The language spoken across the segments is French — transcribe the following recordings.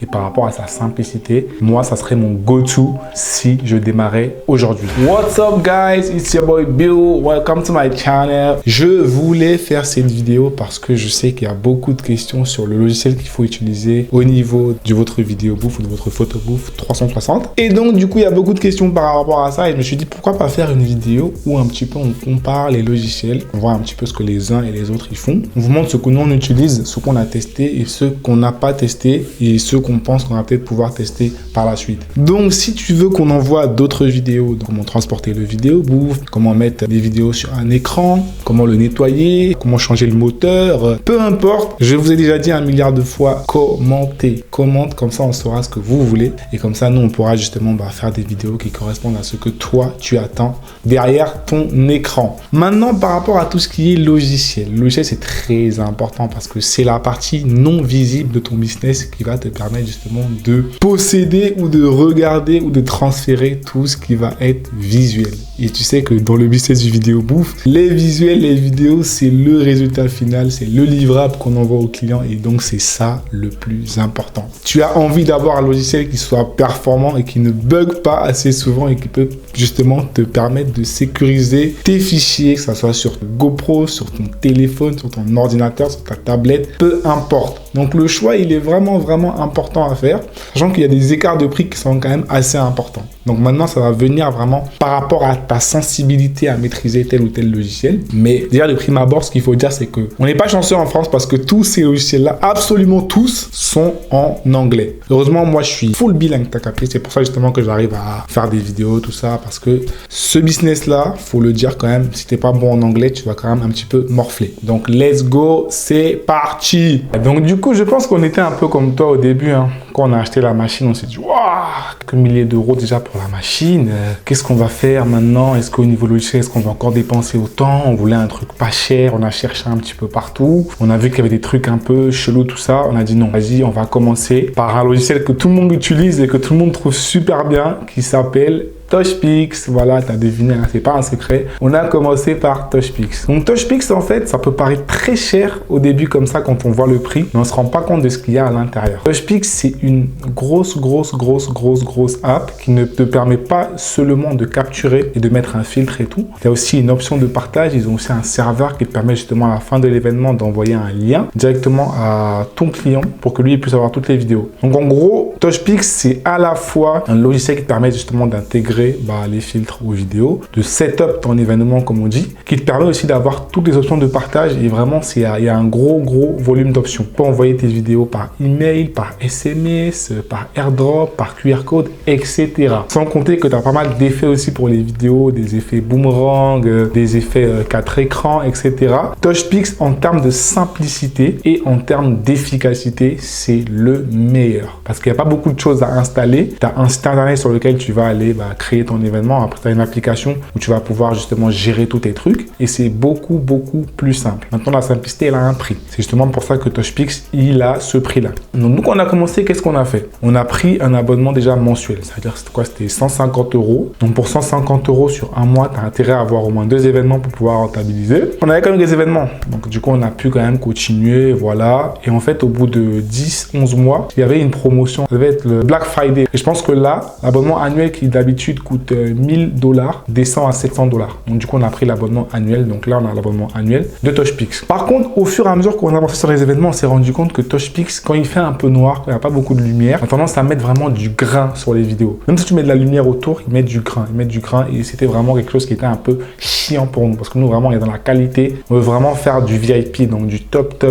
Et par rapport à sa simplicité, moi, ça serait mon go-to si je démarrais aujourd'hui. What's up guys, it's your boy Bill, welcome to my channel. Je voulais faire cette vidéo parce que je sais qu'il y a beaucoup de questions sur le logiciel qu'il faut utiliser au niveau de votre vidéo bouffe ou de votre photo bouffe 360. Et donc, du coup, il y a beaucoup de questions par rapport à ça et je me suis dit pourquoi pas faire une vidéo où un petit peu on compare les logiciels, on voit un petit peu ce que les uns et les autres ils font. On vous montre ce que nous on utilise, ce qu'on a testé et ce qu'on n'a pas testé et ce qu'on pense qu'on va peut-être pouvoir tester par la suite. Donc, si tu veux qu'on envoie d'autres vidéos, comment transporter le vidéo bouffe, comment mettre des vidéos sur un écran, comment le nettoyer, comment changer le moteur, peu importe, je vous ai déjà dit 1 milliard de fois, commentez, commente, comme ça on saura ce que vous voulez et comme ça nous on pourra justement faire des vidéos qui correspondent à ce que toi tu attends derrière ton écran. Maintenant, par rapport à tout ce qui est logiciel, le logiciel c'est très important parce que c'est la partie non visible de ton business qui va te permettre justement de posséder ou de regarder ou de transférer tout ce qui va être visuel. Et tu sais que dans le business du vidéo bouffe, les visuels, les vidéos, c'est le résultat final, c'est le livrable qu'on envoie au client et donc c'est ça le plus important. Tu as envie d'avoir un logiciel qui soit performant et qui ne bug pas assez souvent et qui peut justement te permettre de sécuriser tes fichiers, que ça soit sur GoPro, sur ton téléphone, sur ton ordinateur, sur ta tablette, peu importe. Donc le choix, il est vraiment important à faire, sachant qu'il y a des écarts de prix qui sont quand même assez importants. Donc maintenant, ça va venir vraiment par rapport à ta sensibilité à maîtriser tel ou tel logiciel. Mais déjà, de prime abord, ce qu'il faut dire, c'est qu'on n'est pas chanceux en France parce que tous ces logiciels-là, absolument tous, sont en anglais. Heureusement, moi, je suis full bilingue, t'as capté. C'est pour ça justement que j'arrive à faire des vidéos, tout ça, parce que ce business-là, faut le dire quand même, si t'es pas bon en anglais, tu vas quand même un petit peu morfler. Donc, let's go, c'est parti. Donc, du coup, je pense qu'on était un peu comme toi au début, hein. Quand on a acheté la machine, on s'est dit, waouh, quelques milliers d'euros déjà pour la machine. Qu'est-ce qu'on va faire maintenant? Est-ce qu'au niveau logiciel, est-ce qu'on va encore dépenser autant? On voulait un truc pas cher, on a cherché un petit peu partout. On a vu qu'il y avait des trucs un peu chelous, tout ça. On a dit non, vas-y, on va commencer par un logiciel que tout le monde utilise et que tout le monde trouve super bien, qui s'appelle TouchPix. Voilà, tu as deviné, hein, c'est pas un secret. On a commencé par TouchPix. Donc TouchPix, en fait, ça peut paraître très cher au début comme ça quand on voit le prix, mais on se rend pas compte de ce qu'il y a à l'intérieur. TouchPix, c'est une grosse app qui ne te permet pas seulement de capturer et de mettre un filtre et tout. Il y a aussi une option de partage. Ils ont aussi un serveur qui te permet justement à la fin de l'événement d'envoyer un lien directement à ton client pour que lui puisse avoir toutes les vidéos. Donc en gros, TouchPix, c'est à la fois un logiciel qui te permet justement d'intégrer les filtres aux vidéos, de setup ton événement comme on dit, qui te permet aussi d'avoir toutes les options de partage et vraiment il y a un gros volume d'options. Tu peux envoyer tes vidéos par email, par SMS, par airdrop, par QR code, etc. Sans compter que tu as pas mal d'effets aussi pour les vidéos, des effets boomerang, des effets 4 écrans, etc. TouchPix en termes de simplicité et en termes d'efficacité, c'est le meilleur parce qu'il n'y a pas beaucoup de choses à installer. Tu as un site internet sur lequel tu vas aller créer ton événement. Après, tu as une application où tu vas pouvoir justement gérer tous tes trucs et c'est beaucoup plus simple. Maintenant, la simplicité, elle a un prix. C'est justement pour ça que TouchPix, il a ce prix-là. Donc, nous, quand on a commencé, qu'est-ce qu'on a fait? On a pris un abonnement déjà mensuel. C'est-à-dire, c'était quoi? C'était 150 €. Donc, pour 150 € sur un mois, tu as intérêt à avoir au moins 2 événements pour pouvoir rentabiliser. On avait quand même des événements. Donc, du coup, on a pu quand même continuer, voilà. Et en fait, au bout de 10-11 mois, il y avait une promotion. Ça devait être le Black Friday. Et je pense que là, l'abonnement annuel qui d'habitude coûte 1000 $, descend à 700 $. Donc du coup, on a pris l'abonnement annuel. Donc là, on a l'abonnement annuel de TouchPix. Par contre, au fur et à mesure qu'on a avancé sur les événements, on s'est rendu compte que TouchPix, quand il fait un peu noir, quand il n'y a pas beaucoup de lumière, a tendance à mettre vraiment du grain sur les vidéos. Même si tu mets de la lumière autour, ils mettent du grain. Ils mettent du grain et c'était vraiment quelque chose qui était un peu chiant pour nous. Parce que nous, vraiment, on est dans la qualité. On veut vraiment faire du VIP, donc du top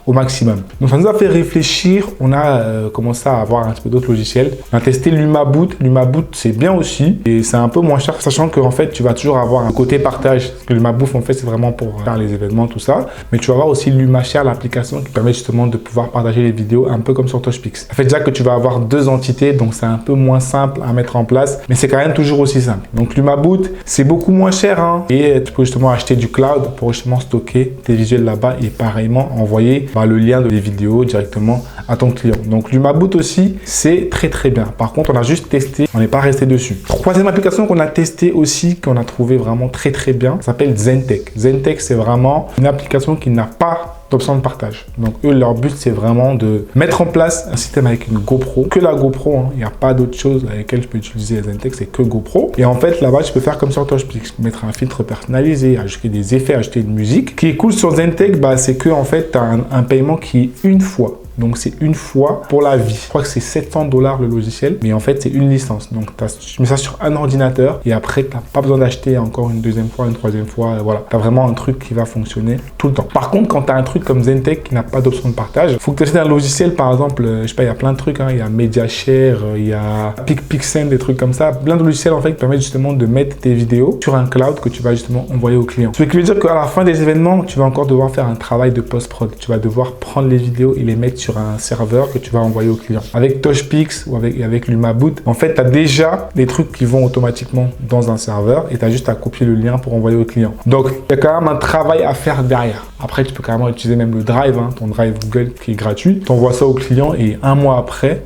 au maximum. Donc ça nous a fait réfléchir. On a commencé à avoir un petit peu d'autres logiciels. On a testé l'Humaboot. L'Humaboot, c'est bien aussi et c'est un peu moins cher, sachant que en fait tu vas toujours avoir un côté partage. Parce que l'Humaboot en fait c'est vraiment pour faire les événements, tout ça, mais tu vas avoir aussi l'Humashare, l'application qui permet justement de pouvoir partager les vidéos un peu comme sur TouchPix. Ça fait déjà que tu vas avoir 2 entités, donc c'est un peu moins simple à mettre en place, mais c'est quand même toujours aussi simple. Donc l'Humaboot, c'est beaucoup moins cher, hein, et tu peux justement acheter du cloud pour justement stocker tes visuels là-bas et pareillement envoyer le lien des vidéos directement à ton client. Donc l'Humaboot aussi, c'est très bien. Par contre, on a juste testé, on n'est pas resté dessus. Troisième application qu'on a testé aussi, qu'on a trouvé vraiment très bien, s'appelle Zentech. Zentech, c'est vraiment une application qui n'a pas d'options de partage. Donc eux, leur but, c'est vraiment de mettre en place un système avec une GoPro, que la GoPro, hein. Il n'y a pas d'autre chose avec laquelle je peux utiliser Zentech, c'est que GoPro. Et en fait, là-bas, tu peux faire comme sur TouchPix, mettre un filtre personnalisé, ajouter des effets, ajouter une musique. Ce qui est cool sur Zentech, c'est que en fait, tu as un paiement qui est une fois. Donc, c'est une fois pour la vie. Je crois que c'est 700 $ le logiciel, mais en fait, c'est une licence. Donc, tu mets ça sur un ordinateur et après, tu n'as pas besoin d'acheter encore une deuxième fois, une troisième fois. Voilà, tu as vraiment un truc qui va fonctionner tout le temps. Par contre, quand tu as un truc comme Zentech qui n'a pas d'option de partage, il faut que tu achètes un logiciel, par exemple, je sais pas, il y a plein de trucs. Hein. Il y a MediaShare, il y a PicPixel, des trucs comme ça. Plein de logiciels, en fait, qui permettent justement de mettre tes vidéos sur un cloud que tu vas justement envoyer au client. Ce qui veut dire qu'à la fin des événements, tu vas encore devoir faire un travail de post-prod. Tu vas devoir prendre les vidéos et les mettre sur un serveur que tu vas envoyer au client. Avec TouchPix ou avec Lumaboot, en fait, tu as déjà des trucs qui vont automatiquement dans un serveur et tu as juste à copier le lien pour envoyer au client. Donc, il y a quand même un travail à faire derrière. Après, tu peux carrément utiliser même le Drive, hein, ton Drive Google qui est gratuit. Tu envoies ça au client et un mois après,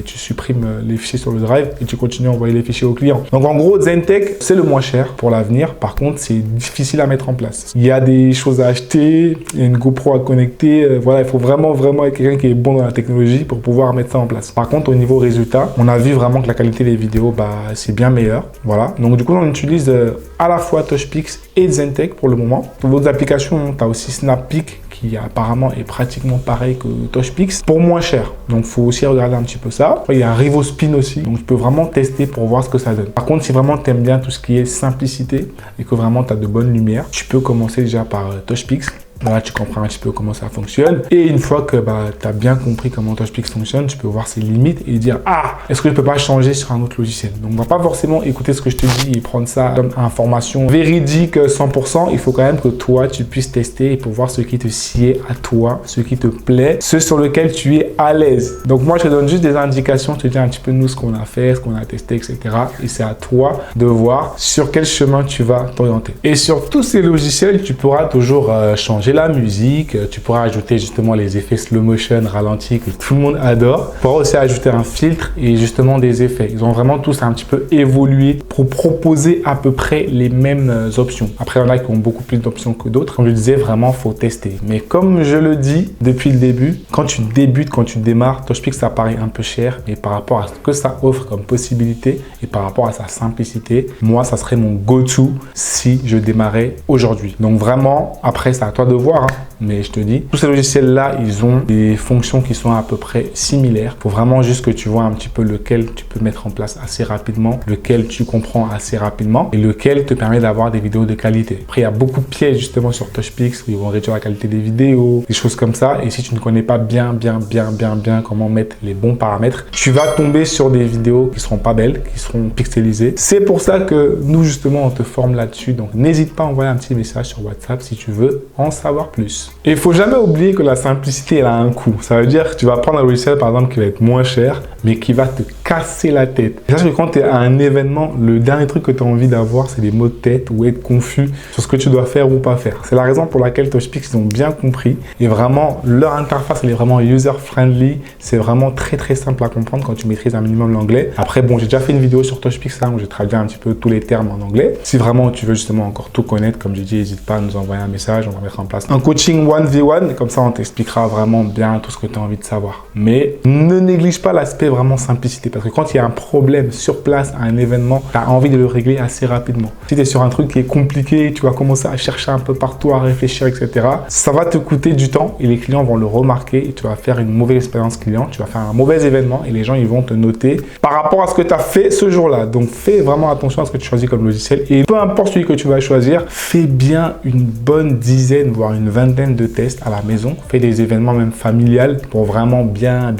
tu supprimes les fichiers sur le Drive et tu continues à envoyer les fichiers au client. Donc, en gros, Zentech, c'est le moins cher pour l'avenir. Par contre, c'est difficile à mettre en place. Il y a des choses à acheter, il y a une GoPro à connecter. Voilà, il faut vraiment être quelqu'un qui est bon dans la technologie pour pouvoir mettre ça en place. Par contre, au niveau résultat, on a vu vraiment que la qualité des vidéos, c'est bien meilleur. Voilà. Donc, du coup, on utilise à la fois TouchPix et Zentech pour le moment. Pour d'autres applications, tu as aussi Snappeak qui apparemment est pratiquement pareil que TouchPix pour moins cher. Donc, il faut aussi regarder un petit peu ça. Après, il y a un RivoSpin aussi. Donc, tu peux vraiment tester pour voir ce que ça donne. Par contre, si vraiment tu aimes bien tout ce qui est simplicité et que vraiment tu as de bonnes lumières, tu peux commencer déjà par TouchPix. Voilà, tu comprends un petit peu comment ça fonctionne. Et une fois que tu as bien compris comment TouchPix fonctionne, tu peux voir ses limites et dire « Ah, est-ce que je ne peux pas changer sur un autre logiciel ?» Donc, on ne va pas forcément écouter ce que je te dis et prendre ça comme information véridique 100%. Il faut quand même que toi, tu puisses tester et pour voir ce qui te sied à toi, ce qui te plaît, ce sur lequel tu es à l'aise. Donc, moi, je te donne juste des indications. Je te dis un petit peu nous ce qu'on a fait, ce qu'on a testé, etc. Et c'est à toi de voir sur quel chemin tu vas t'orienter. Et sur tous ces logiciels, tu pourras toujours changer la musique, tu pourras ajouter justement les effets slow motion, ralenti que tout le monde adore. Tu pourras aussi ajouter un filtre et justement des effets. Ils ont vraiment tous un petit peu évolué pour proposer à peu près les mêmes options. Après, il y en a qui ont beaucoup plus d'options que d'autres. Comme je disais, vraiment, faut tester. Mais comme je le dis depuis le début, quand tu débutes, quand tu démarres, TouchPix, ça paraît un peu cher. Mais par rapport à ce que ça offre comme possibilité et par rapport à sa simplicité, moi, ça serait mon go-to si je démarrais aujourd'hui. Donc vraiment, après, c'est à toi de voir, hein. Mais je te dis, tous ces logiciels-là, ils ont des fonctions qui sont à peu près similaires. Il faut vraiment juste que tu vois un petit peu lequel tu peux mettre en place assez rapidement, lequel tu comprends assez rapidement et lequel te permet d'avoir des vidéos de qualité. Après, il y a beaucoup de pièges justement sur TouchPix où ils vont réduire la qualité des vidéos, des choses comme ça. Et si tu ne connais pas bien comment mettre les bons paramètres, tu vas tomber sur des vidéos qui seront pas belles, qui seront pixelisées. C'est pour ça que nous, justement, on te forme là-dessus. Donc, n'hésite pas à envoyer un petit message sur WhatsApp si tu veux en savoir plus. Et il ne faut jamais oublier que la simplicité, elle a un coût. Ça veut dire que tu vas prendre un logiciel, par exemple, qui va être moins cher, mais qui va te casser la tête. Et sache que quand tu es à un événement, le dernier truc que tu as envie d'avoir, c'est des maux de tête ou être confus sur ce que tu dois faire ou pas faire. C'est la raison pour laquelle TouchPix, ils ont bien compris. Et vraiment, leur interface, elle est vraiment user-friendly. C'est vraiment très simple à comprendre quand tu maîtrises un minimum l'anglais. Après, bon, j'ai déjà fait une vidéo sur TouchPix où j'ai traduit un petit peu tous les termes en anglais. Si vraiment tu veux justement encore tout connaître, comme j'ai dit, n'hésite pas à nous envoyer un message. On va mettre en place un coaching 1v1. Comme ça, on t'expliquera vraiment bien tout ce que tu as envie de savoir. Mais ne néglige pas l'aspect vraiment simplicité. Parce que quand il y a un problème sur place à un événement, tu as envie de le régler assez rapidement. Si tu es sur un truc qui est compliqué, tu vas commencer à chercher un peu partout, à réfléchir, etc. Ça va te coûter du temps et les clients vont le remarquer et tu vas faire une mauvaise expérience client. Tu vas faire un mauvais événement et les gens, ils vont te noter par rapport à ce que tu as fait ce jour-là. Donc, fais vraiment attention à ce que tu choisis comme logiciel et peu importe celui que tu vas choisir, fais bien une bonne dizaine, voire une vingtaine de tests à la maison. Fais des événements même familiales pour vraiment bien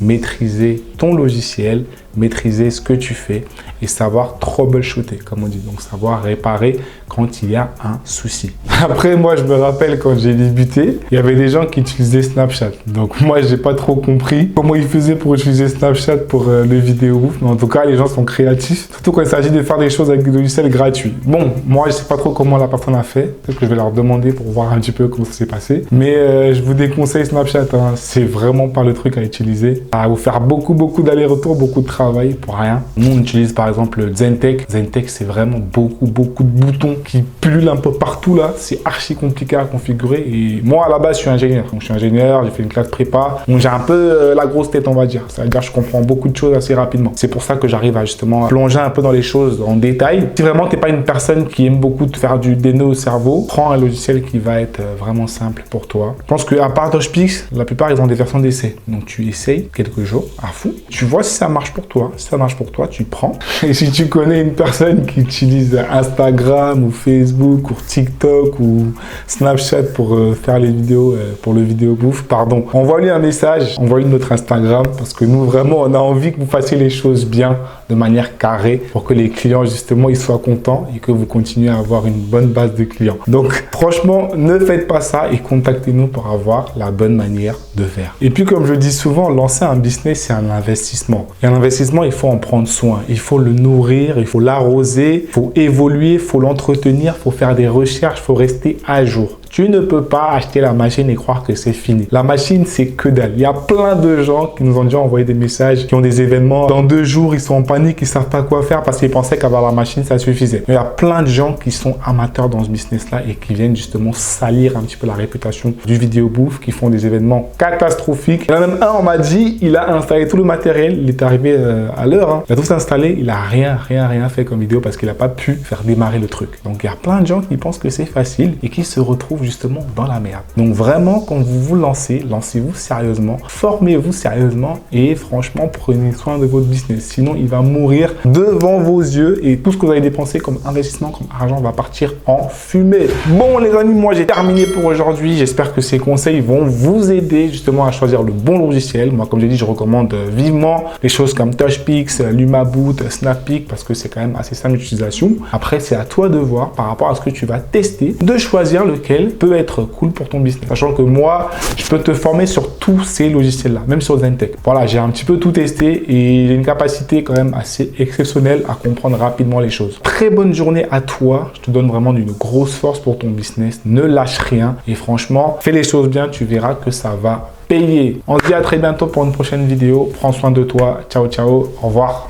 maîtriser ton logiciel, maîtriser ce que tu fais et savoir troubleshooter, comme on dit. Donc, savoir réparer quand il y a un souci. Après, moi, je me rappelle quand j'ai débuté, il y avait des gens qui utilisaient Snapchat. Donc, moi, j'ai pas trop compris comment ils faisaient pour utiliser Snapchat pour les vidéos. Mais en tout cas, les gens sont créatifs, surtout quand il s'agit de faire des choses avec des logiciels gratuits. Bon, moi, je sais pas trop comment la personne a fait. Peut-être que je vais leur demander pour voir un petit peu comment ça s'est passé. Mais je vous déconseille Snapchat, hein. C'est vraiment pas le truc à utiliser. à vous faire beaucoup d'allers-retours, beaucoup de travail pour rien. Nous, on utilise par exemple Zentek. Zentek, c'est vraiment beaucoup de boutons qui pullulent un peu partout là. C'est archi compliqué à configurer. Et moi, à la base, je suis ingénieur. Donc, je suis ingénieur, j'ai fait une classe prépa. Donc, j'ai un peu la grosse tête, on va dire. Ça veut dire que je comprends beaucoup de choses assez rapidement. C'est pour ça que j'arrive à justement plonger un peu dans les choses en détail. Si vraiment, tu n'es pas une personne qui aime beaucoup te faire du déneu au cerveau, prends un logiciel qui va être vraiment simple pour toi. Je pense qu'à part TouchPix, la plupart, ils ont des versions d'essai. Donc, tu essayes quelques jours à fond. Tu vois si ça marche pour toi. Si ça marche pour toi, tu prends. Et si tu connais une personne qui utilise Instagram ou Facebook ou TikTok ou Snapchat pour faire les vidéos, pour le vidéo bouffe, pardon, envoie-lui un message, envoie-lui notre Instagram parce que nous, vraiment, on a envie que vous fassiez les choses bien, de manière carrée pour que les clients, justement, ils soient contents et que vous continuez à avoir une bonne base de clients. Donc, franchement, ne faites pas ça et contactez-nous pour avoir la bonne manière de faire. Et puis, comme je dis souvent, lancer un business, c'est un investissement. Et un investissement, il faut en prendre soin. Il faut le nourrir, il faut l'arroser, il faut évoluer, il faut l'entretenir, il faut faire des recherches, il faut rester à jour. Tu ne peux pas acheter la machine et croire que c'est fini. La machine, c'est que dalle. Il y a plein de gens qui nous ont déjà envoyé des messages, qui ont des événements. Dans 2 jours, ils sont en panique, ils ne savent pas quoi faire parce qu'ils pensaient qu'avoir la machine, ça suffisait. Mais il y a plein de gens qui sont amateurs dans ce business-là et qui viennent justement salir un petit peu la réputation du vidéo bouffe, qui font des événements catastrophiques. Il y en a même un, on m'a dit, il a installé tout le matériel. Il est arrivé à l'heure. Hein. Il a tout installé. Il n'a rien fait comme vidéo parce qu'il n'a pas pu faire démarrer le truc. Donc, il y a plein de gens qui pensent que c'est facile et qui se retrouvent justement dans la merde. Donc vraiment, quand vous vous lancez, lancez-vous sérieusement, formez-vous sérieusement et franchement, prenez soin de votre business. Sinon, il va mourir devant vos yeux et tout ce que vous avez dépensé comme investissement, comme argent va partir en fumée. Bon les amis, moi j'ai terminé pour aujourd'hui. J'espère que ces conseils vont vous aider justement à choisir le bon logiciel. Moi, comme j'ai dit, je recommande vivement les choses comme TouchPix, Lumaboot, Snappeak parce que c'est quand même assez simple d'utilisation. Après, c'est à toi de voir par rapport à ce que tu vas tester, de choisir lequel peut être cool pour ton business. Sachant que moi, je peux te former sur tous ces logiciels-là, même sur Zentek. Voilà, j'ai un petit peu tout testé et j'ai une capacité quand même assez exceptionnelle à comprendre rapidement les choses. Très bonne journée à toi. Je te donne vraiment une grosse force pour ton business. Ne lâche rien et franchement, fais les choses bien, tu verras que ça va payer. On se dit à très bientôt pour une prochaine vidéo. Prends soin de toi. Ciao, ciao. Au revoir.